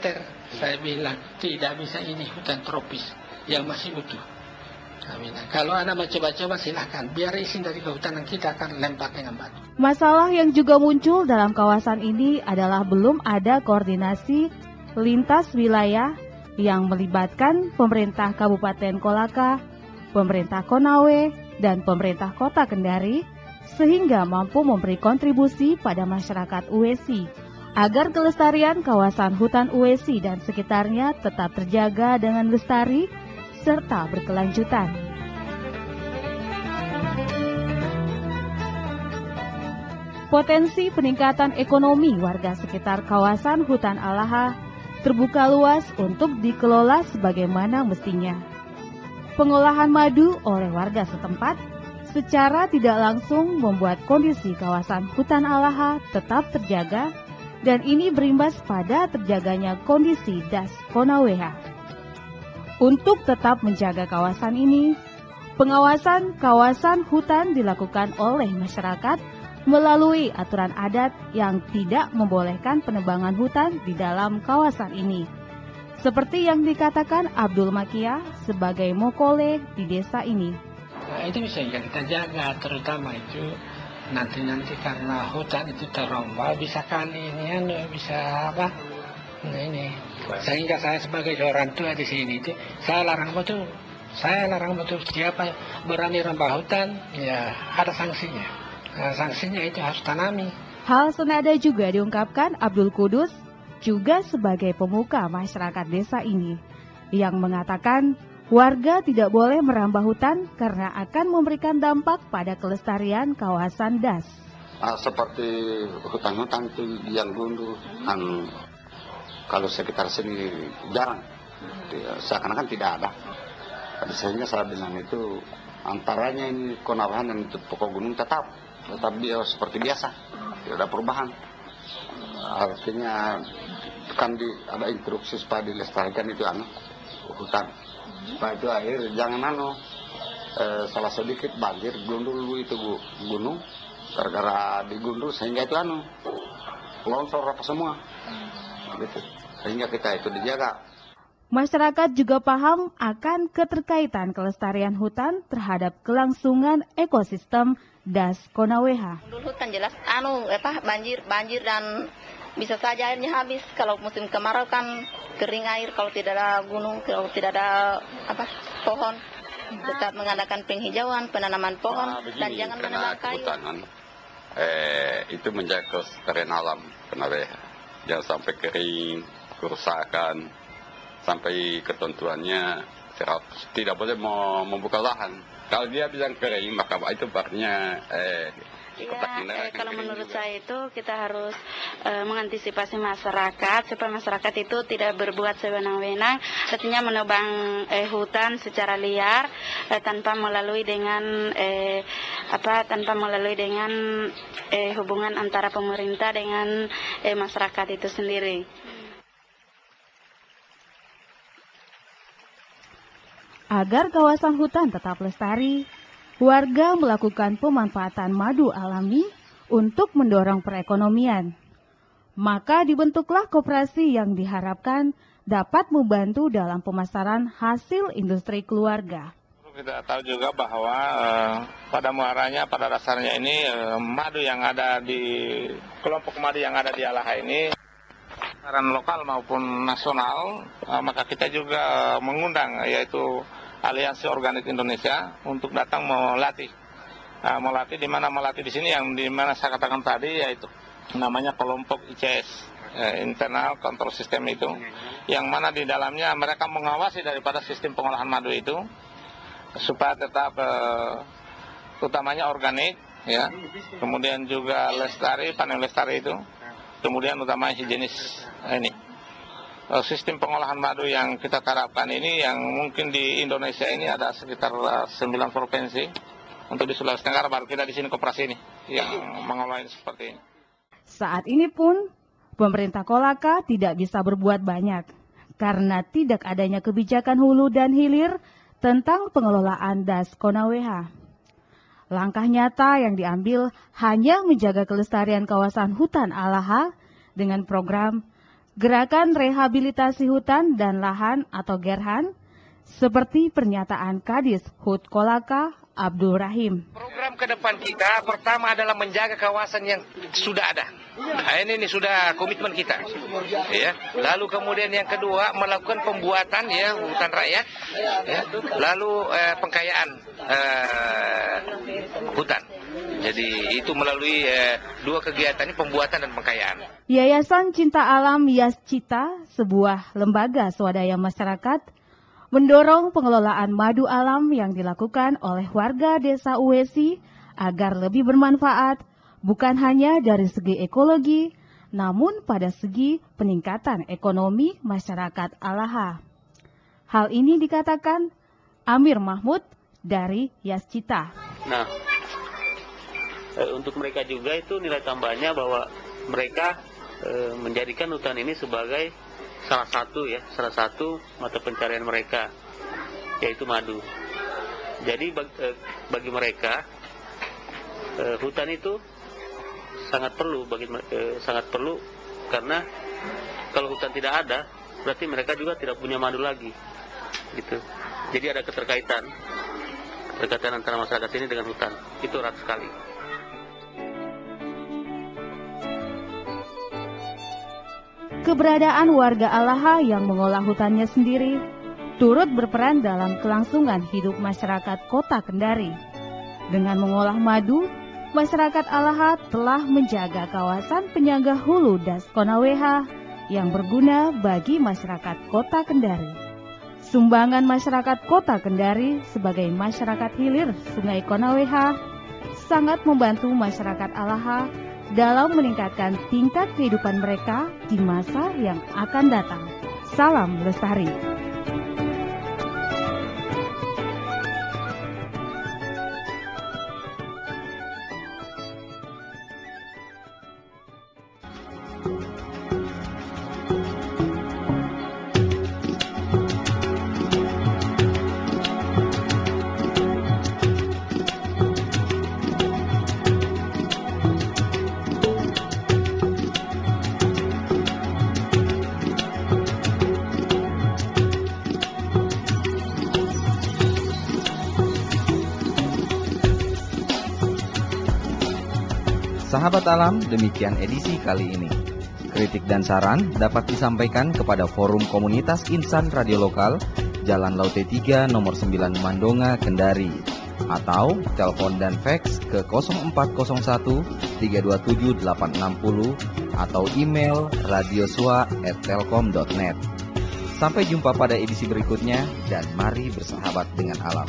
meter. Saya bilang tidak bisa, ini hutan tropis yang masih utuh. Kalau Anda mau coba-coba silahkan, biar izin dari kehutanan kita akan lempar dengan batu. Masalah yang juga muncul dalam kawasan ini adalah belum ada koordinasi lintas wilayah yang melibatkan pemerintah Kabupaten Kolaka, pemerintah Konawe, dan pemerintah Kota Kendari, sehingga mampu memberi kontribusi pada masyarakat Uwesi, agar kelestarian kawasan hutan Uwesi dan sekitarnya tetap terjaga dengan lestari, serta berkelanjutan. Potensi peningkatan ekonomi warga sekitar kawasan hutan Alaha terbuka luas untuk dikelola sebagaimana mestinya. Pengolahan madu oleh warga setempat secara tidak langsung membuat kondisi kawasan hutan Alaha tetap terjaga, dan ini berimbas pada terjaganya kondisi Das Konaweha. Untuk tetap menjaga kawasan ini, pengawasan kawasan hutan dilakukan oleh masyarakat melalui aturan adat yang tidak membolehkan penebangan hutan di dalam kawasan ini. Seperti yang dikatakan Abdul Makia sebagai mokole di desa ini. Nah, itu bisa kita jaga, terutama itu nanti karena hutan itu terombak, bisa kali ini, bisa apa? Nah ini, sehingga saya sebagai orang tua di sini itu saya larang betul. Siapa berani rambah hutan, ya ada sanksinya. Nah, sanksinya itu harus tanami. Hal senada juga diungkapkan Abdul Kudus, juga sebagai pemuka masyarakat desa ini, yang mengatakan warga tidak boleh merambah hutan karena akan memberikan dampak pada kelestarian kawasan Das. Seperti hutan-hutan itu yang gundul, kalau sekitar sini jarang, seakan-akan tidak ada. Sehingga saya bilang itu antaranya ini Konawehan dan pokok gunung tetap seperti biasa, tidak ada perubahan. Artinya kan ada instruksi supaya dilestarikan itu hutan, supaya itu air jangan salah sedikit banjir gundul itu gunung, gara-gara digundul sehingga itu longsor apa semua. Gitu. Sehingga kita itu dijaga. Masyarakat juga paham akan keterkaitan kelestarian hutan terhadap kelangsungan ekosistem Das Konaweha. Hutan jelas banjir dan bisa saja airnya habis. Kalau musim kemarau kan kering air, kalau tidak ada gunung, kalau tidak ada pohon. Tetap mengadakan penghijauan, penanaman pohon, dan jangan menebang kayu. Itu menjaga kelestarian alam Konaweha. Jangan sampai kering, kerusakan, sampai ketentuannya tidak boleh membuka lahan. Kalau dia bilang kering, maka itu artinya kalau menurut saya itu kita harus mengantisipasi masyarakat supaya masyarakat itu tidak berbuat sewenang-wenang, artinya menebang hutan secara liar tanpa melalui dengan hubungan antara pemerintah dengan masyarakat itu sendiri. Agar kawasan hutan tetap lestari, warga melakukan pemanfaatan madu alami untuk mendorong perekonomian. Maka dibentuklah koperasi yang diharapkan dapat membantu dalam pemasaran hasil industri keluarga. Kita tahu juga bahwa pada muaranya, pada dasarnya ini madu yang ada di kelompok madu yang ada di Alaha ini pasaran lokal maupun nasional, maka kita juga mengundang yaitu Aliansi Organik Indonesia untuk datang melatih di mana melatih di sini yang di mana saya katakan tadi, yaitu namanya kelompok ICS, Internal Control System itu, yang mana di dalamnya mereka mengawasi daripada sistem pengolahan madu itu supaya tetap utamanya organik, ya, kemudian juga lestari, panen lestari itu, kemudian utamanya higienis ini. Sistem pengolahan madu yang kita terapkan ini yang mungkin di Indonesia ini ada sekitar 9 provinsi. Untuk di Sulawesi Tenggara baru kita di sini koperasi ini yang mengolah seperti ini. Saat ini pun pemerintah Kolaka tidak bisa berbuat banyak karena tidak adanya kebijakan hulu dan hilir tentang pengelolaan Das Konaweha. Langkah nyata yang diambil hanya menjaga kelestarian kawasan hutan Alaha dengan program Gerakan rehabilitasi hutan dan lahan atau Gerhan, seperti pernyataan Kadis Hut Kolaka Abdul Rahim. Program ke depan kita pertama adalah menjaga kawasan yang sudah ada. Nah, ini sudah komitmen kita. Ya. Lalu kemudian yang kedua melakukan pembuatan ya hutan rakyat. Ya. Lalu pengkayaan hutan. Jadi itu melalui dua kegiatan ini, pembuatan dan pengkayaan. Yayasan Cinta Alam Yascita, sebuah lembaga swadaya masyarakat, mendorong pengelolaan madu alam yang dilakukan oleh warga desa Uwesi agar lebih bermanfaat, bukan hanya dari segi ekologi, namun pada segi peningkatan ekonomi masyarakat Alaha. Hal ini dikatakan Amir Mahmud dari Yascita. Nah, untuk mereka juga itu nilai tambahnya bahwa mereka menjadikan hutan ini sebagai salah satu mata pencarian mereka, yaitu madu. Jadi bagi mereka hutan itu sangat perlu karena kalau hutan tidak ada berarti mereka juga tidak punya madu lagi, gitu. Jadi ada keterkaitan antara masyarakat ini dengan hutan, itu erat sekali. Keberadaan warga Alaha yang mengolah hutannya sendiri turut berperan dalam kelangsungan hidup masyarakat Kota Kendari. Dengan mengolah madu, masyarakat Alaha telah menjaga kawasan penyangga hulu Das Konaweha yang berguna bagi masyarakat Kota Kendari. Sumbangan masyarakat Kota Kendari sebagai masyarakat hilir Sungai Konaweha sangat membantu masyarakat Alaha dalam meningkatkan tingkat kehidupan mereka di masa yang akan datang. Salam lestari. Sahabat alam, demikian edisi kali ini. Kritik dan saran dapat disampaikan kepada Forum Komunitas Insan Radio Lokal, Jalan Laute 3, nomor 9 Mandonga, Kendari, atau telepon dan fax ke 0401 327 860 atau email radioswa@telkom.net. Sampai jumpa pada edisi berikutnya dan mari bersahabat dengan alam.